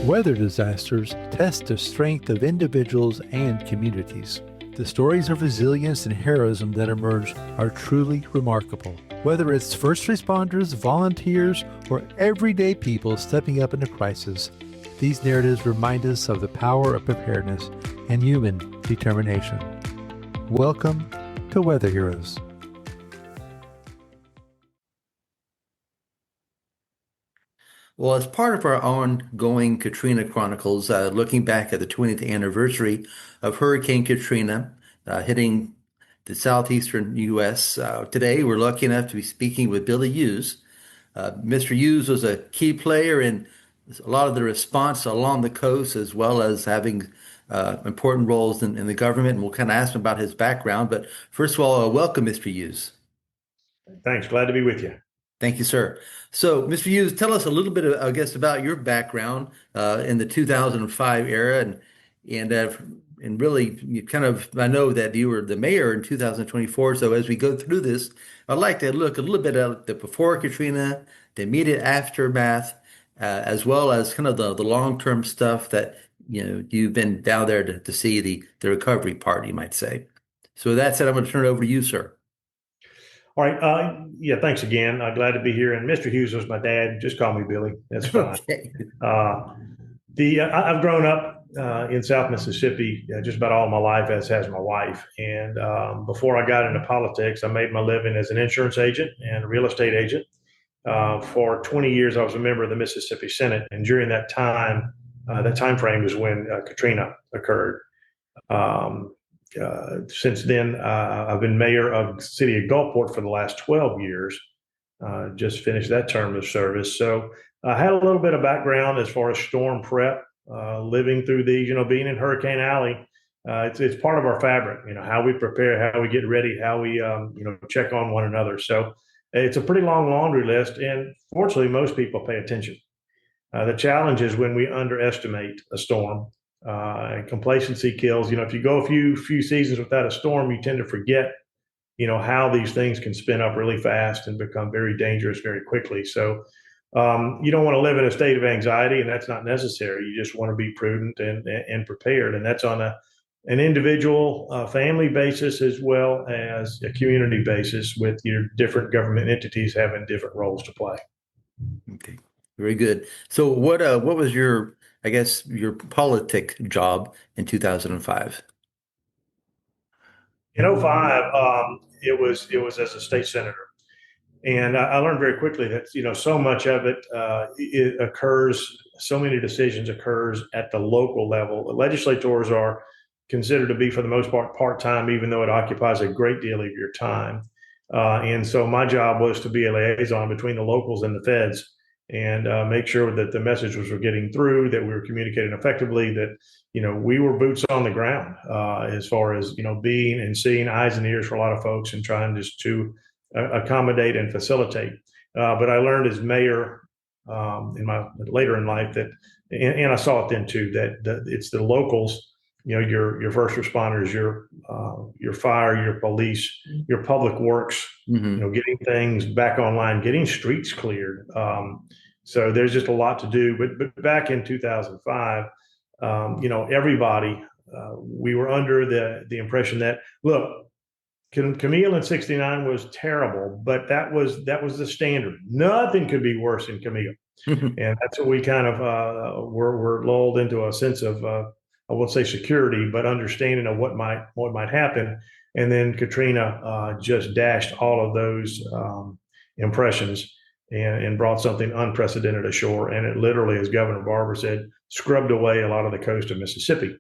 Weather disasters test the strength of individuals and communities. The stories of resilience and heroism that emerge are truly remarkable. Whether it's first responders, volunteers, or everyday people stepping up in a crisis, these narratives remind us of the power of preparedness and human determination. Welcome to Weather Heroes. Well, as part of our ongoing Katrina Chronicles, looking back at the 20th anniversary of Hurricane Katrina hitting the southeastern U.S., today we're lucky enough to be speaking with Billy Hewes. Mr. Hewes was a key player in a lot of the response along the coast, as well as having important roles in the government. And we'll kind of ask him about his background. But first of all, welcome, Mr. Hewes. Thanks. Glad to be with you. Thank you, sir. So, Mr. Hewes, tell us a little bit, I guess, about your background in the 2005 era, and really, you kind of, I know that you were the mayor in 2024. So, as we go through this, I'd like to look a little bit at the before Katrina, the immediate aftermath, as well as kind of the long-term stuff that you've been down there to see the recovery part, you might say. So, with that said, I'm going to turn it over to you, sir. All right. Yeah, thanks again. Glad to be here. And Mr. Hewes was my dad. Just call me Billy. That's fine. Okay. I've grown up in South Mississippi just about all my life, as has my wife. And before I got into politics, I made my living as an insurance agent and a real estate agent. For 20 years, I was a member of the Mississippi Senate. And during that time frame was when Katrina occurred. Since then, I've been mayor of the city of Gulfport for the last 12 years. Just finished that term of service. So I had a little bit of background as far as storm prep, living through these, being in Hurricane Alley. It's part of our fabric, how we prepare, how we get ready, how we, check on one another. So it's a pretty long laundry list. And fortunately, most people pay attention. The challenge is when we underestimate a storm. And complacency kills. If you go a few seasons without a storm, you tend to forget, how these things can spin up really fast and become very dangerous very quickly. So you don't want to live in a state of anxiety, and that's not necessary. You just want to be prudent and prepared, and that's on an individual, family basis as well as a community basis, with your different government entities having different roles to play. Okay, very good. So what was your politic job in 2005? In '05, it was as a state senator, and I learned very quickly that so much of it occurs, so many decisions occurs at the local level. The legislators are considered to be, for the most part-time, even though it occupies a great deal of your time. And so my job was to be a liaison between the locals and the feds, and make sure that the messages were getting through, that we were communicating effectively, that, we were boots on the ground as far as, being and seeing, eyes and ears for a lot of folks, and trying just to accommodate and facilitate. But I learned as mayor later in life that, and I saw it then too, that it's the locals, your first responders, your fire, your police, your public works, getting things back online, getting streets cleared. So there's just a lot to do. But back in 2005, everybody, we were under the impression that, look, Camille in '69 was terrible, but that was the standard. Nothing could be worse than Camille. And that's what we kind of were lulled into a sense of, I won't say security, but understanding of what might happen. And then Katrina just dashed all of those impressions and brought something unprecedented ashore. And it literally, as Governor Barber said, scrubbed away a lot of the coast of Mississippi.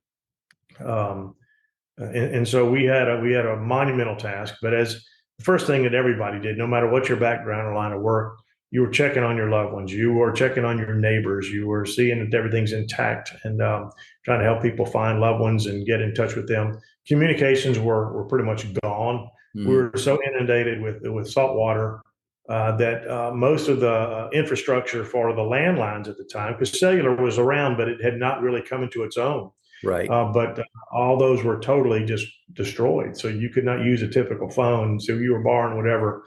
And so we had a monumental task. But as the first thing that everybody did, no matter what your background or line of work, you were checking on your loved ones. You were checking on your neighbors. You were seeing that everything's intact, and trying to help people find loved ones and get in touch with them. Communications were pretty much gone. We were so inundated with salt water that most of the infrastructure for the landlines at the time, because cellular was around, but it had not really come into its own. Right. But all those were totally just destroyed. So you could not use a typical phone. So you were borrowing whatever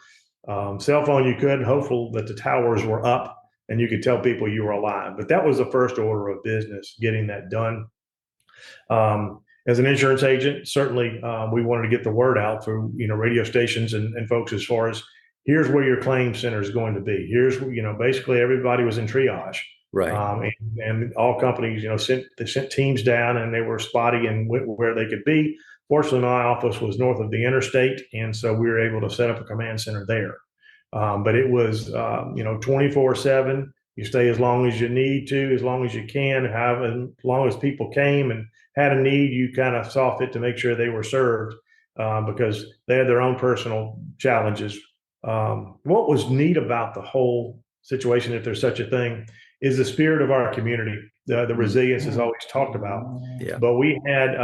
cell phone you could, hopeful that the towers were up and you could tell people you were alive. But that was the first order of business, getting that done. As an insurance agent, certainly we wanted to get the word out through radio stations and folks as far as here's where your claim center is going to be. Here's basically everybody was in triage, Right. and all companies sent teams down and they were spotty and where they could be. Fortunately, my office was north of the interstate, and so we were able to set up a command center there. But it was 24/7. You stay as long as you need to, as long as you can, as long as people came and had a need, you kind of saw fit to make sure they were served because they had their own personal challenges. What was neat about the whole situation, if there's such a thing, is the spirit of our community. The resilience is always talked about. Yeah. But we had,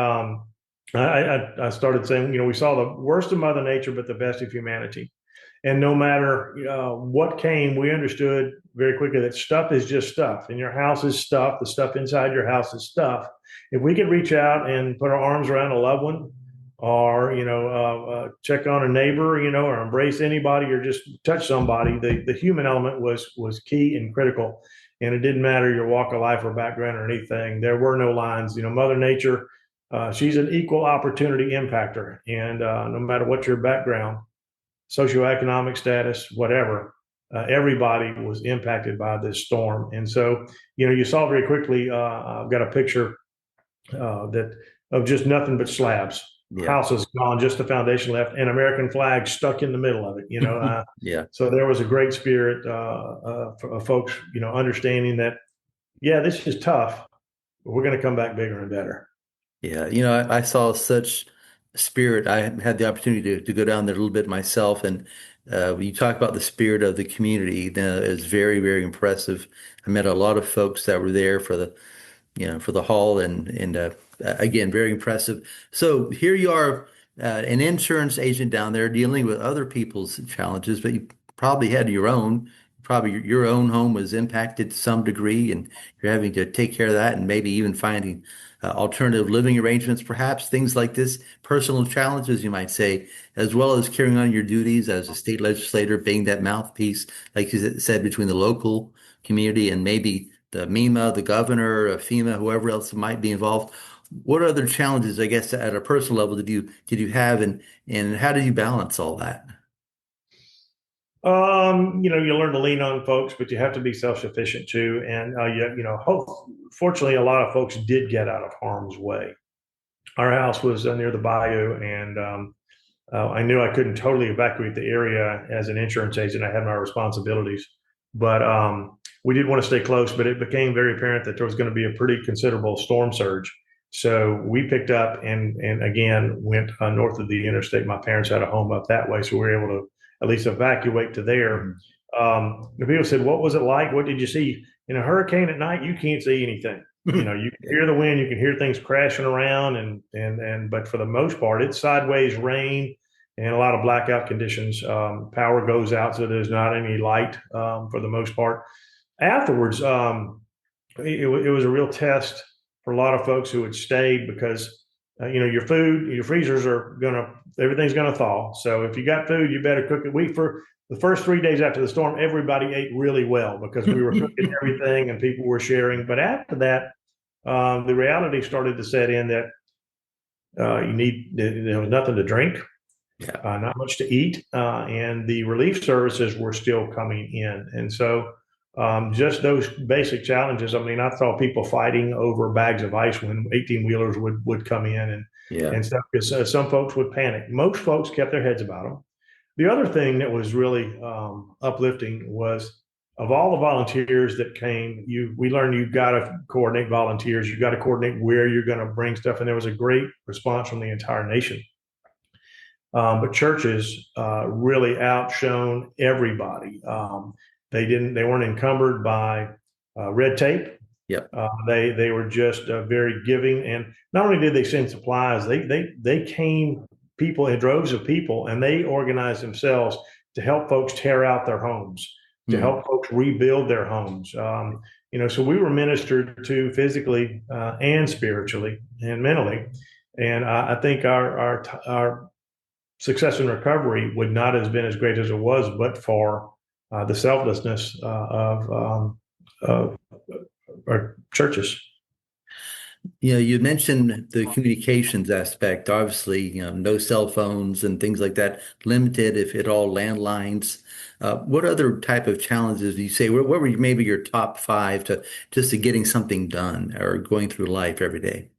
I started saying, we saw the worst of Mother Nature, but the best of humanity. And no matter what came, we understood very quickly that stuff is just stuff. And your house is stuff. The stuff inside your house is stuff. If we could reach out and put our arms around a loved one, or check on a neighbor, or embrace anybody, or just touch somebody, the human element was key and critical. And it didn't matter your walk of life or background or anything. There were no lines. Mother Nature, she's an equal opportunity impactor, and no matter what your background, socioeconomic status, whatever, everybody was impacted by this storm. And so, you saw very quickly, I've got a picture of just nothing but slabs. Yeah. House is gone, just the foundation left, and American flag stuck in the middle of it, Yeah. So there was a great spirit of folks, understanding that, yeah, this is tough, but we're going to come back bigger and better. Yeah. I saw such spirit. I had the opportunity to go down there a little bit myself, and when you talk about the spirit of the community, it's very, very impressive. I met a lot of folks that were there for the hall, and again, very impressive. So here you are, an insurance agent down there dealing with other people's challenges, but you probably had your own. Probably your own home was impacted to some degree, and you're having to take care of that, and maybe even finding alternative living arrangements, perhaps things like this, personal challenges, you might say, as well as carrying on your duties as a state legislator, being that mouthpiece, like you said, between the local community and maybe the MEMA, the governor, FEMA, whoever else might be involved. What other challenges, I guess, at a personal level did you have, and how did you balance all that? You learn to lean on folks, but you have to be self-sufficient too. And fortunately, a lot of folks did get out of harm's way. Our house was near the bayou, and I knew I couldn't totally evacuate the area as an insurance agent. I had my responsibilities, but we did want to stay close. But it became very apparent that there was going to be a pretty considerable storm surge. So we picked up and again went north of the interstate. My parents had a home up that way, so we were able to at least evacuate to there. The people said, "What was it like? What did you see?" In a hurricane at night, you can't see anything. You can hear the wind, you can hear things crashing around, but for the most part, it's sideways rain and a lot of blackout conditions. Power goes out, so there's not any light for the most part. Afterwards, it was a real test for a lot of folks who had stayed because your food, your freezers everything's gonna thaw. So if you got food, you better cook it. For the first 3 days after the storm, everybody ate really well because we were cooking everything and people were sharing. But after that, the reality started to set in that there was nothing to drink, not much to eat, and the relief services were still coming in. And so just those basic challenges. I mean, I saw people fighting over bags of ice when 18-wheelers would come in and stuff, because some folks would panic. Most folks kept their heads about them. The other thing that was really uplifting was, of all the volunteers that came, we learned you've got to coordinate volunteers. You've got to coordinate where you're going to bring stuff. And there was a great response from the entire nation. But churches really outshone everybody. They weren't encumbered by red tape. Yep. They were just very giving, and not only did they send supplies, they came, people in droves of people, and they organized themselves to help folks tear out their homes, to help folks rebuild their homes. So we were ministered to physically and spiritually and mentally, and I think our success in recovery would not have been as great as it was, but for the selflessness of our churches. You mentioned the communications aspect. Obviously, no cell phones and things like that, limited, if at all, landlines. What other type of challenges do you say? What were maybe your top five to getting something done or going through life every day?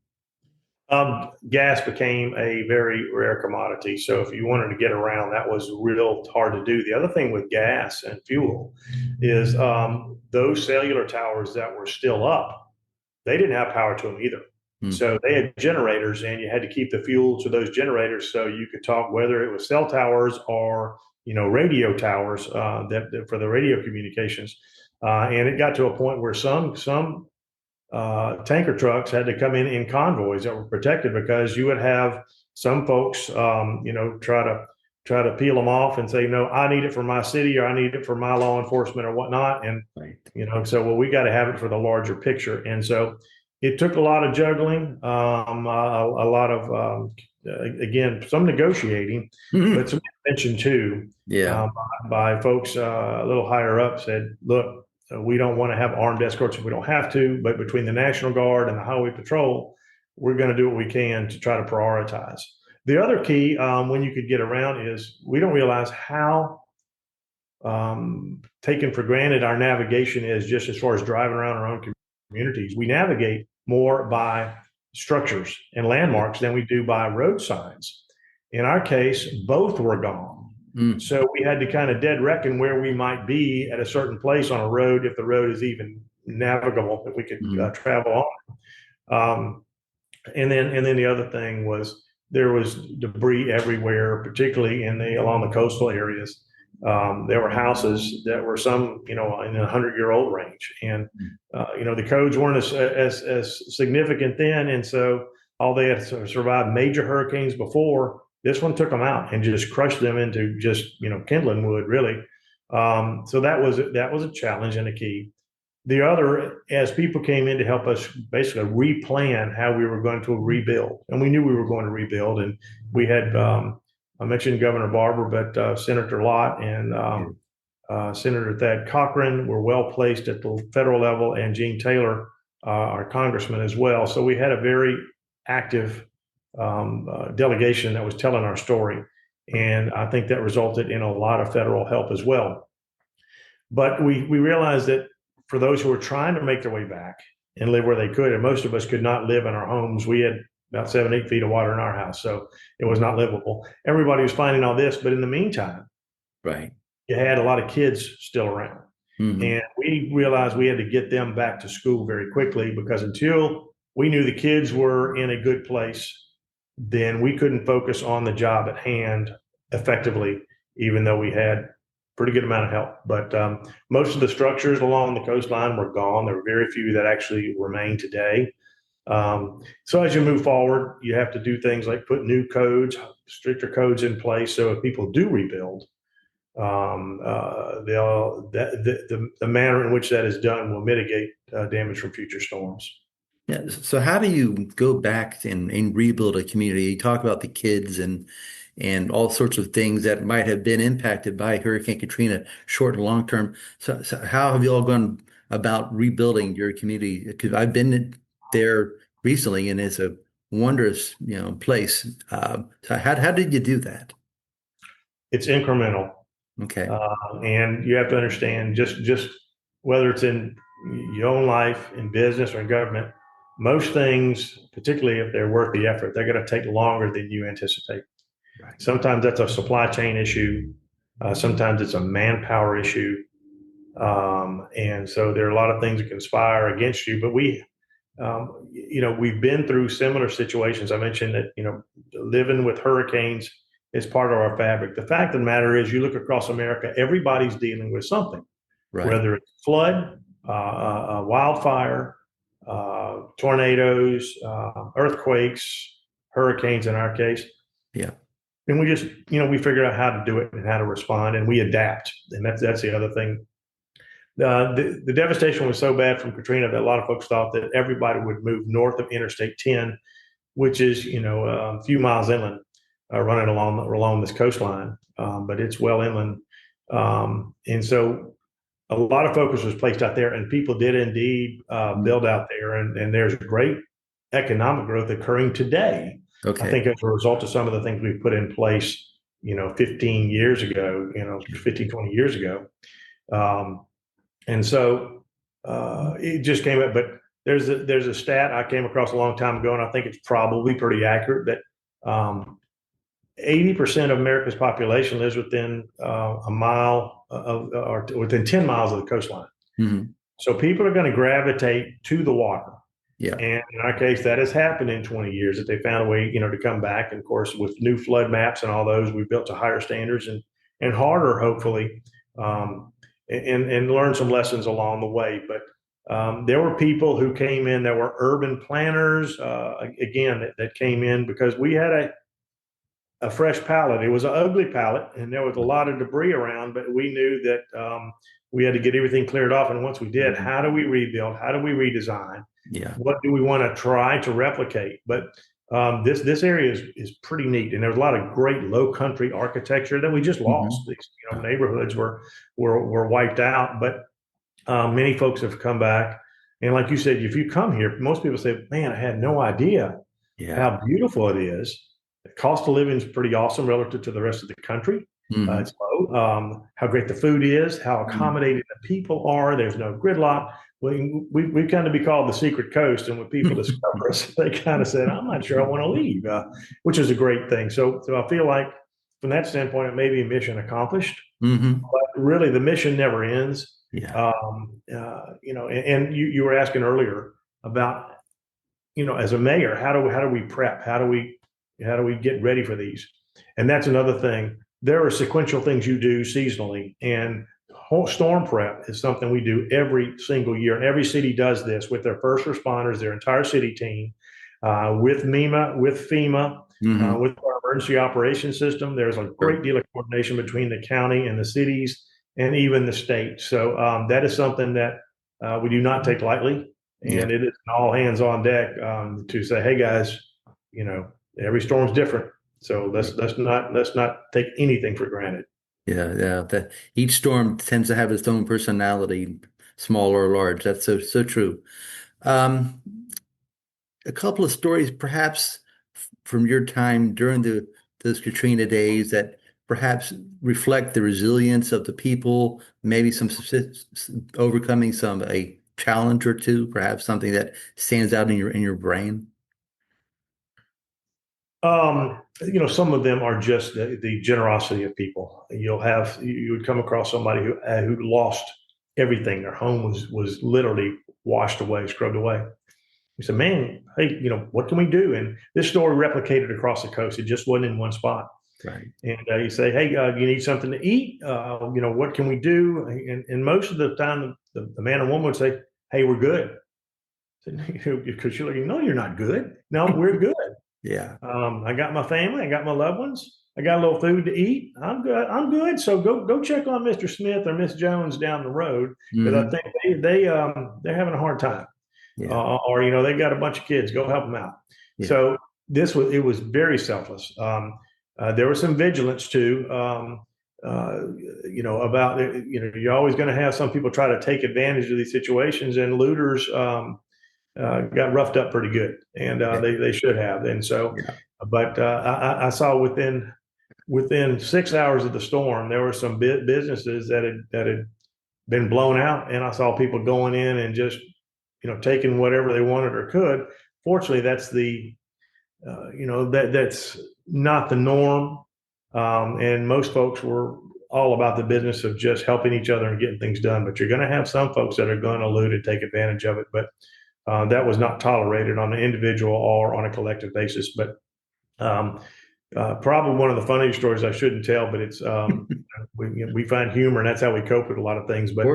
Gas became a very rare commodity. So if you wanted to get around, that was real hard to do. The other thing with gas and fuel is those cellular towers that were still up, they didn't have power to them either. So they had generators, and you had to keep the fuel to those generators so you could talk, whether it was cell towers or radio towers that for the radio communications. And it got to a point where some tanker trucks had to come in convoys that were protected, because you would have some folks, try to peel them off and say, no, I need it for my city, or I need it for my law enforcement or whatnot. And, Right. So, we got to have it for the larger picture. And so it took a lot of juggling, a lot of, again, some negotiating, but some intervention too. Yeah. By folks a little higher up said, look, we don't want to have armed escorts if we don't have to, but between the National Guard and the Highway Patrol, we're going to do what we can to try to prioritize. The other key, when you could get around, is we don't realize how taken for granted our navigation is, just as far as driving around our own communities. We navigate more by structures and landmarks than we do by road signs. In our case, both were gone. So we had to kind of dead reckon where we might be at a certain place on a road, if the road is even navigable, if we could travel on. And then the other thing was, there was debris everywhere, particularly along the coastal areas. There were houses that were some, in the 100-year-old range, and the codes weren't as significant then, and so all they had survived major hurricanes before. This one took them out and just crushed them into just kindling wood, really. So that was a challenge and a key. The other, as people came in to help us basically replan how we were going to rebuild, and we knew we were going to rebuild, and we had I mentioned Governor Barber, but Senator Lott and Senator Thad Cochran were well placed at the federal level, and Gene Taylor, our congressman, as well. So we had a very active delegation that was telling our story, and I think that resulted in a lot of federal help as well. But we realized that for those who were trying to make their way back and live where they could, and most of us could not live in our homes. We had about 7-8 feet of water in our house, so it was not livable. Everybody was finding all this, but in the meantime, Right. you had a lot of kids still around. And we realized we had to get them back to school very quickly, because until we knew the kids were in a good place, then we couldn't focus on the job at hand effectively, even though we had pretty good amount of help. But most of the structures along the coastline were gone. There were very few that actually remain today. So as you move forward, you have to do things like put new codes, stricter codes in place, so if people do rebuild, the manner in which that is done will mitigate damage from future storms. Yeah. So how do you go back and rebuild a community? You talk about the kids and all sorts of things that might have been impacted by Hurricane Katrina, short and long term. So how have you all gone about rebuilding your community? Because I've been there recently, and it's a wondrous, place. So how did you do that? It's incremental. Okay. And you have to understand, just whether it's in your own life, in business, or in government, most things, particularly if they're worth the effort, they're going to take longer than you anticipate. Right. Sometimes that's a supply chain issue. Sometimes it's a manpower issue. And so there are a lot of things that conspire against you. But we've been through similar situations. I mentioned that, living with hurricanes is part of our fabric. The fact of the matter is, you look across America, everybody's dealing with something, Right. Whether it's flood, wildfire, tornadoes, earthquakes, hurricanes in our case. Yeah. And we just, we figured out how to do it and how to respond, and we adapt. And that's the other thing. The devastation was so bad from Katrina that a lot of folks thought that everybody would move north of Interstate 10, which is, a few miles inland, running along this coastline. But it's well inland. And so a lot of focus was placed out there, and people did indeed build out there, and there's great economic growth occurring today. I Okay. think as a result of some of the things we put in place, 15 years ago, 15, 20 years ago. And so it just came up, but there's a stat I came across a long time ago, and I think it's probably pretty accurate, that 80% of America's population lives within a mile or within 10 miles of the coastline. Mm-hmm. So people are going to gravitate to the water. Yeah. And in our case, that has happened in 20 years, that they found a way, to come back. And of course, with new flood maps and all those, we built to higher standards and harder, hopefully, and learn some lessons along the way. But there were people who came in that were urban planners, again, that came in because we had a fresh palette. It was an ugly palette, and there was a lot of debris around, but we knew that we had to get everything cleared off. And once we did, how do we rebuild? How do we redesign? Yeah. What do we want to try to replicate? But this area is pretty neat, and there's a lot of great low country architecture that we just lost. These neighborhoods were wiped out, but many folks have come back. And like you said, if you come here, most people say, "Man, I had no idea how beautiful it is." The cost of living is pretty awesome relative to the rest of the country. It's low. How great the food is, how accommodating the people are. There's no gridlock. We kind of be called the secret coast, and when people discover us, they kind of said, "I'm not sure I want to leave," which is a great thing. So I feel like from that standpoint, it may be mission accomplished, but really the mission never ends. Yeah. And you were asking earlier about, as a mayor, how do we prep? How do we get ready for these? And that's another thing. There are sequential things you do seasonally, and storm prep is something we do every single year. And every city does this with their first responders, their entire city team, with MEMA, with FEMA, with our emergency operations system. There's a great deal of coordination between the county and the cities and even the state. So that is something that we do not take lightly. And it is an all hands on deck to say, "Hey guys, every storm's different. So let's not take anything for granted." Yeah. Each storm tends to have its own personality, small or large. That's so true. A couple of stories, perhaps from your time during those Katrina days, that perhaps reflect the resilience of the people, maybe some overcoming a challenge or two, perhaps something that stands out in your brain. Some of them are just the generosity of people. You would come across somebody who lost everything. Their home was literally washed away, scrubbed away. We said, "Man, hey, what can we do?" And this story replicated across the coast. It just wasn't in one spot. Right. And you say, "Hey, you need something to eat? What can we do?" And most of the time, the man or woman would say, "Hey, we're good." Because you're like, "No, you're not good. No, we're good. Yeah. I got my family. I got my loved ones. I got a little food to eat. I'm good. I'm good. So go check on Mr. Smith or Miss Jones down the road, because I think they're having a hard time, or they got a bunch of kids. Go help them out." Yeah. So it was very selfless. There was some vigilance too. About you're always going to have some people try to take advantage of these situations, and looters got roughed up pretty good, and they should have. And so, but I saw within 6 hours of the storm, there were some businesses that had been blown out, and I saw people going in and just taking whatever they wanted or could. Fortunately, that's that's not the norm, and most folks were all about the business of just helping each other and getting things done. But you're going to have some folks that are going to loot and take advantage of it, but that was not tolerated on an individual or on a collective basis. But probably one of the funniest stories I shouldn't tell, but it's we find humor, and that's how we cope with a lot of things. But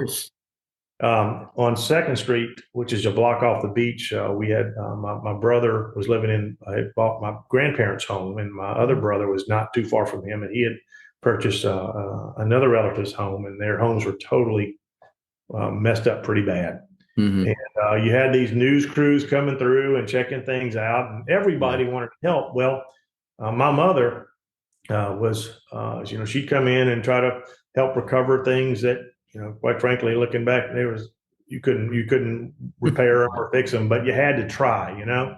on 2nd Street, which is a block off the beach, we had my brother was living I had bought my grandparents' home, and my other brother was not too far from him, and he had purchased another relative's home, and their homes were totally messed up pretty bad. And you had these news crews coming through and checking things out, and everybody wanted to help. Well, my mother was, she'd come in and try to help recover things that, quite frankly, looking back, you couldn't repair them or fix them, but you had to try, and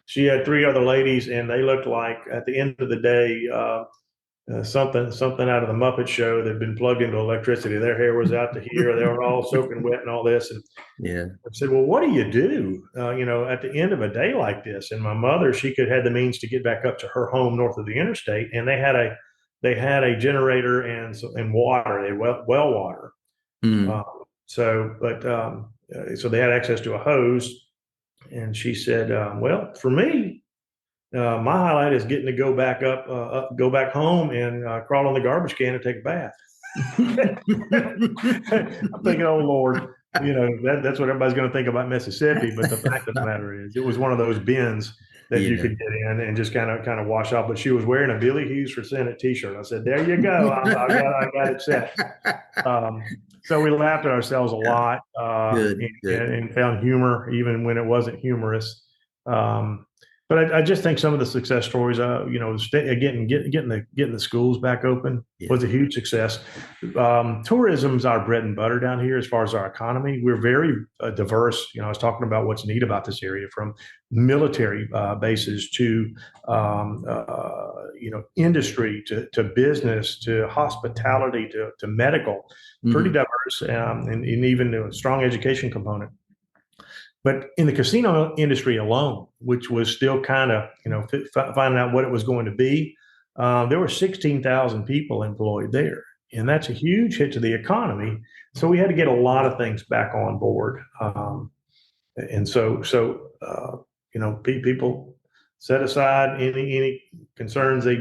she had three other ladies, and they looked like, at the end of the day, something out of the Muppet Show that had been plugged into electricity. Their hair was out to here. They were all soaking wet and all this. And Yeah. I said, well, what do you do, at the end of a day like this? And my mother, she had the means to get back up to her home north of the interstate, and they had a generator and water, well water. Mm. So they had access to a hose. And she said, well, for me, my highlight is getting to go back go back home and crawl on the garbage can and take a bath. I'm thinking, oh Lord, that's what everybody's going to think about Mississippi. But the fact of the matter is, it was one of those bins that you could get in and just kind of wash off. But she was wearing a Billy Hewes for Senate T-shirt. I said, there you go. I got it set. So we laughed at ourselves a lot Good. and found humor even when it wasn't humorous. But I just think some of the success stories, getting the schools back open was a huge success. Tourism's our bread and butter down here as far as our economy. We're very diverse. I was talking about what's neat about this area, from military bases to industry to business to hospitality to medical. Pretty diverse, and even a strong education component. But in the casino industry alone, which was still kind of, finding out what it was going to be, there were 16,000 people employed there. And that's a huge hit to the economy. So we had to get a lot of things back on board. People set aside any concerns they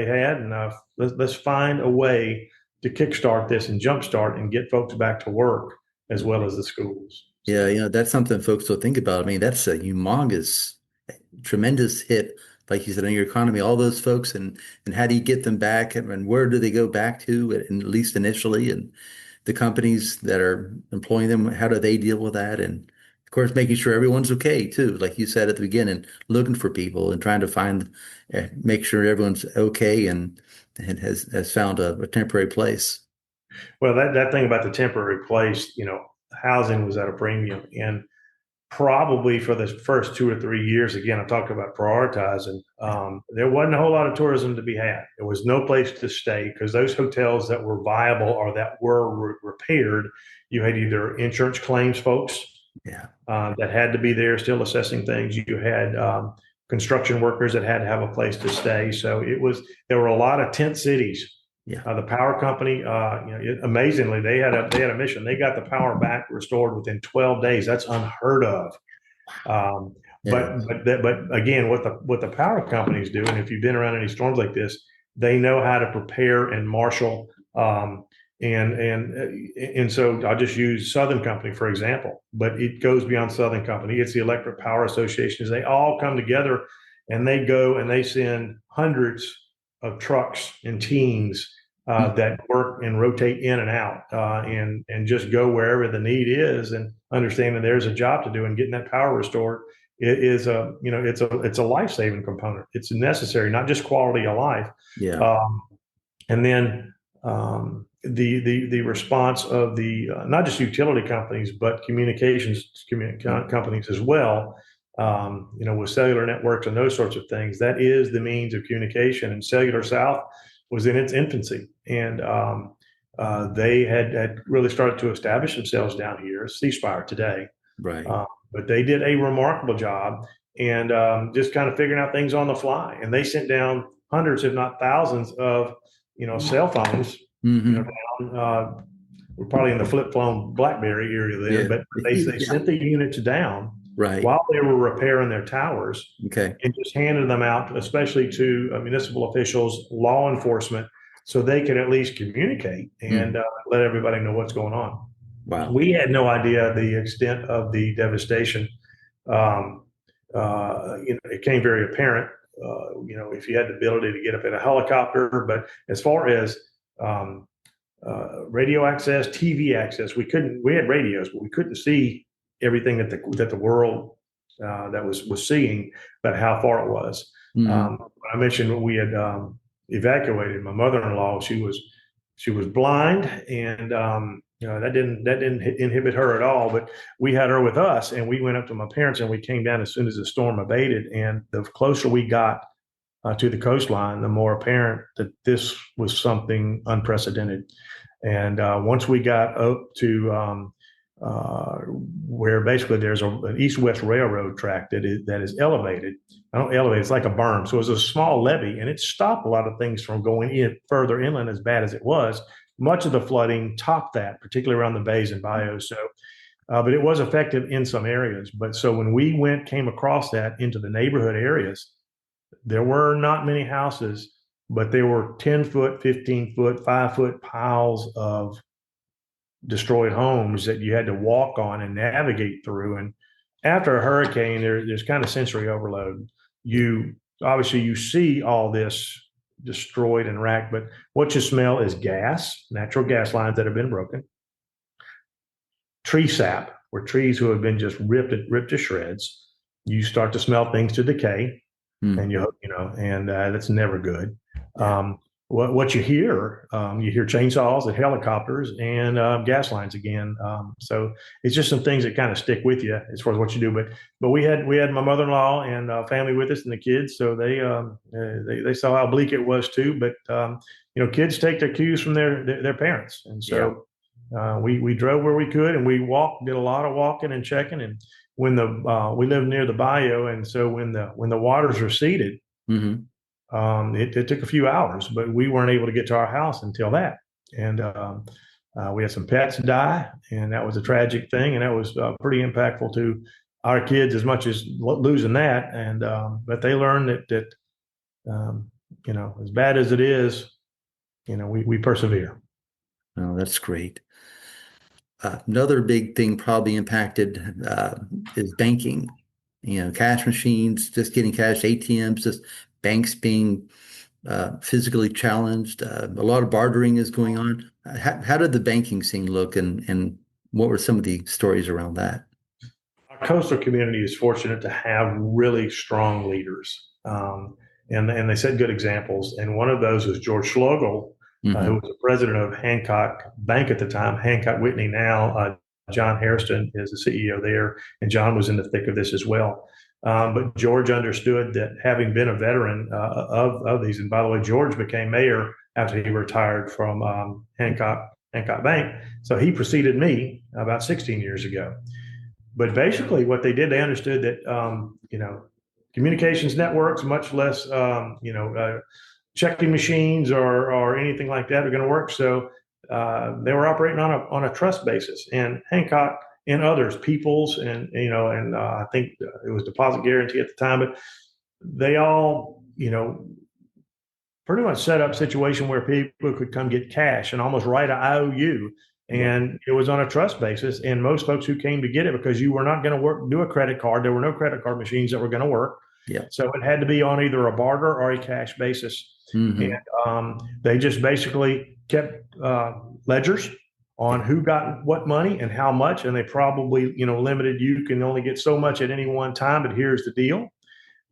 had, and let's find a way to kickstart this and jumpstart and get folks back to work as well as the schools. Yeah, that's something folks don't think about. I mean, that's a humongous, tremendous hit, like you said, on your economy. All those folks, and how do you get them back, and where do they go back to, at least initially, and the companies that are employing them, how do they deal with that? And of course, making sure everyone's okay too, like you said at the beginning, looking for people and trying to make sure everyone's okay and has found a temporary place. Well, that thing about the temporary place, housing was at a premium, and probably for the first 2 or 3 years, again, I talked about prioritizing. There wasn't a whole lot of tourism to be had. There was no place to stay because those hotels that were viable or that were repaired, you had either insurance claims folks that had to be there still assessing things. You had construction workers that had to have a place to stay. So there were a lot of tent cities. The power company, amazingly, they had a mission. They got the power back restored within 12 days. That's unheard of. But again, what the power companies do, and if you've been around any storms like this, they know how to prepare and marshal. And so I'll just use Southern Company for example, but it goes beyond Southern Company. It's the Electric Power Associations. They all come together, and they go and they send hundreds of trucks and teams that work and rotate in and out and just go wherever the need is, and understanding there's a job to do, and getting that power restored it's a life-saving component. It's necessary, not just quality of life. And then the response of the not just utility companies but communications companies as well, with cellular networks and those sorts of things. That is the means of communication, and Cellular South was in its infancy, and they had really started to establish themselves down here, ceasefire today. Right. But they did a remarkable job, and just kind of figuring out things on the fly. And they sent down hundreds, if not thousands, of cell phones. We're probably in the flip phone BlackBerry area then, but they sent the units down while they were repairing their towers, and just handed them out, especially to municipal officials, law enforcement, so they could at least communicate and let everybody know what's going on. Wow. We had no idea the extent of the devastation. It came very apparent, if you had the ability to get up in a helicopter. But as far as radio access, TV access, we had radios, but we couldn't see everything that the world that was seeing, but how far it was. I mentioned we had evacuated. My mother-in-law, she was blind, and that didn't inhibit her at all. But we had her with us, and we went up to my parents, and we came down as soon as the storm abated. And the closer we got to the coastline, the more apparent that this was something unprecedented. And once we got up to where basically there's an east-west railroad track that is elevated. I don't elevate; it's like a berm. So it was a small levee, and it stopped a lot of things from going in further inland as bad as it was. Much of the flooding topped that, particularly around the bays and bayous. So, but it was effective in some areas. But so when we came across that into the neighborhood areas, there were not many houses, but there were 10-foot, 15-foot, 5-foot piles of destroyed homes that you had to walk on and navigate through. And after a hurricane, there's kind of sensory overload. You obviously you see all this destroyed and racked, but what you smell is gas, natural gas lines that have been broken, tree sap, where trees who have been just ripped to shreds. You start to smell things to decay, and and that's never good. What you hear chainsaws and helicopters and gas lines again. So it's just some things that kind of stick with you as far as what you do. But we had my mother-in-law and family with us and the kids, so they saw how bleak it was too. But kids take their cues from their parents, and so we drove where we could, and we did a lot of walking and checking. And when we lived near the bayou, and so when the waters receded. Mm-hmm. It took a few hours, but we weren't able to get to our house until that. And we had some pets die, and that was a tragic thing. And that was pretty impactful to our kids as much as losing that. And but they learned that as bad as it is, we persevere. Oh, that's great. Another big thing probably impacted is banking. Cash machines, just getting cash, ATMs, just banks being physically challenged. A lot of bartering is going on. How did the banking scene look, and what were some of the stories around that? Our coastal community is fortunate to have really strong leaders, and they set good examples. And one of those was George Schlegel, who was the president of Hancock Bank at the time, Hancock Whitney now. John Hairston is the CEO there, and John was in the thick of this as well. But George understood that, having been a veteran of these, and by the way, George became mayor after he retired from Hancock Bank. So he preceded me about 16 years ago. But basically what they did, they understood that, communications networks, much less, checking machines or anything like that are going to work. So they were operating on a trust basis, and Hancock and others, Peoples, and I think it was Deposit Guarantee at the time, but they all pretty much set up a situation where people could come get cash and almost write an IOU, and it was on a trust basis. And most folks who came to get it, because you were not going to do a credit card, there were no credit card machines that were going to work. Yeah. So it had to be on either a barter or a cash basis. Mm-hmm. And they just basically kept ledgers on who got what money and how much, and they probably limited, you can only get so much at any one time, but here's the deal.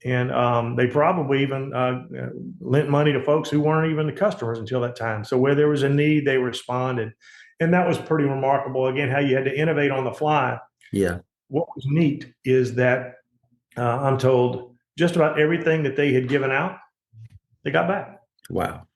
And they probably even lent money to folks who weren't even the customers until that time. So where there was a need, they responded, and that was pretty remarkable. Again, how you had to innovate on the fly. Yeah. What was neat is that I'm told just about everything that they had given out, they got back. Wow.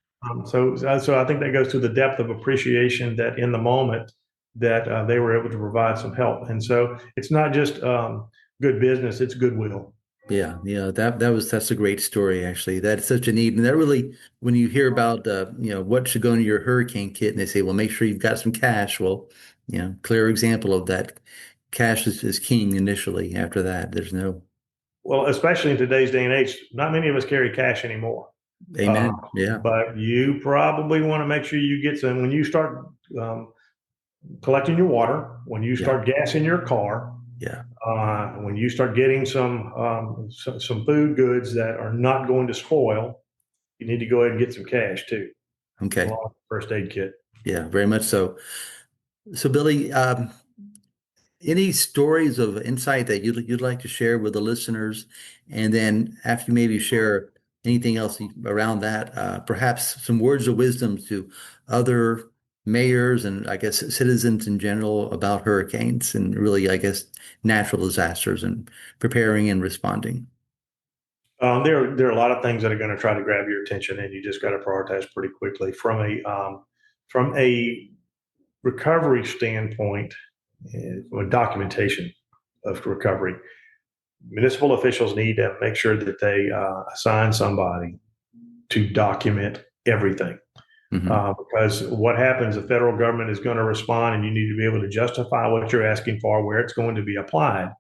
So I think that goes to the depth of appreciation that in the moment that they were able to provide some help. And so it's not just good business, it's goodwill. Yeah, that's a great story, actually. That's such a need. And that really, when you hear about what should go into your hurricane kit, and they say, well, make sure you've got some cash. Well, clear example of that. Cash is king initially. After that, there's no. Well, especially in today's day and age, not many of us carry cash anymore. Amen. Yeah. But you probably want to make sure you get some when you start collecting your water, when you start gassing your car. Yeah. When you start getting some food goods that are not going to spoil, you need to go ahead and get some cash too. Okay. Along with the first aid kit. Yeah, very much so. So, Billy, any stories of insight that you'd like to share with the listeners, and then after you maybe share anything else around that? Perhaps some words of wisdom to other mayors and I guess citizens in general about hurricanes and really, I guess, natural disasters and preparing and responding. There are a lot of things that are going to try to grab your attention, and you just got to prioritize pretty quickly. From a recovery standpoint, from a documentation of recovery, municipal officials need to make sure that they assign somebody to document everything. Because what happens, the federal government is going to respond, and you need to be able to justify what you're asking for, where it's going to be applied.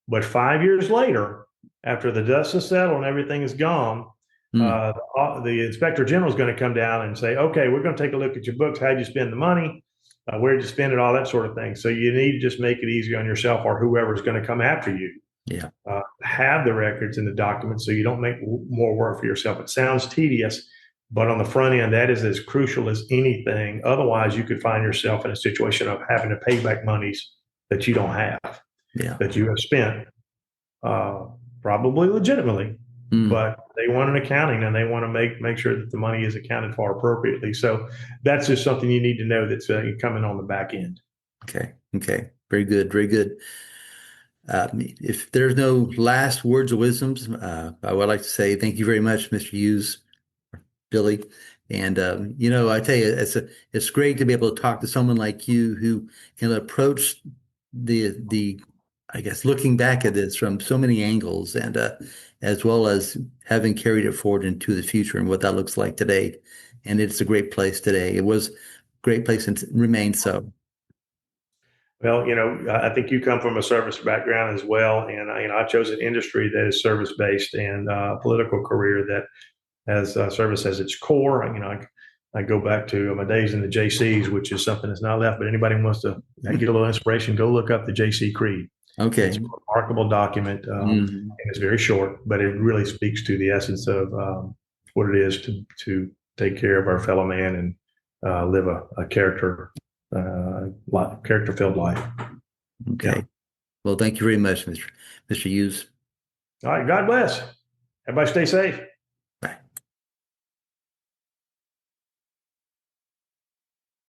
But 5 years later, after the dust is settled and everything is gone, the inspector general is going to come down and say, okay, we're going to take a look at your books. How'd you spend the money? Where'd you spend it? All that sort of thing. So you need to just make it easy on yourself or whoever's going to come after you. Yeah. Have the records and the documents so you don't make more work for yourself. It sounds tedious, but on the front end, that is as crucial as anything. Otherwise, you could find yourself in a situation of having to pay back monies that you don't have, that you have spent, probably legitimately, but they want an accounting and they want to make sure that the money is accounted for appropriately. So that's just something you need to know that's coming on the back end. Okay. Very good. Very good. If there's no last words of wisdoms, I would like to say thank you very much, Mr. Hewes, Billy. And I tell you, it's great to be able to talk to someone like you who can approach the I guess looking back at this from so many angles, and as well as having carried it forward into the future and what that looks like today. And it's a great place today. It was a great place and remains so. Well, I think you come from a service background as well, and I chose an industry that is service based and a political career that has service as its core. I go back to my days in the JCs, which is something that's not left. But anybody who wants to get a little inspiration, go look up the JC Creed. Okay, it's a remarkable document, and it's very short, but it really speaks to the essence of what it is to take care of our fellow man and live a character-filled life. Okay. Yeah. Well, thank you very much, Mr. Hewes. All right. God bless. Everybody stay safe.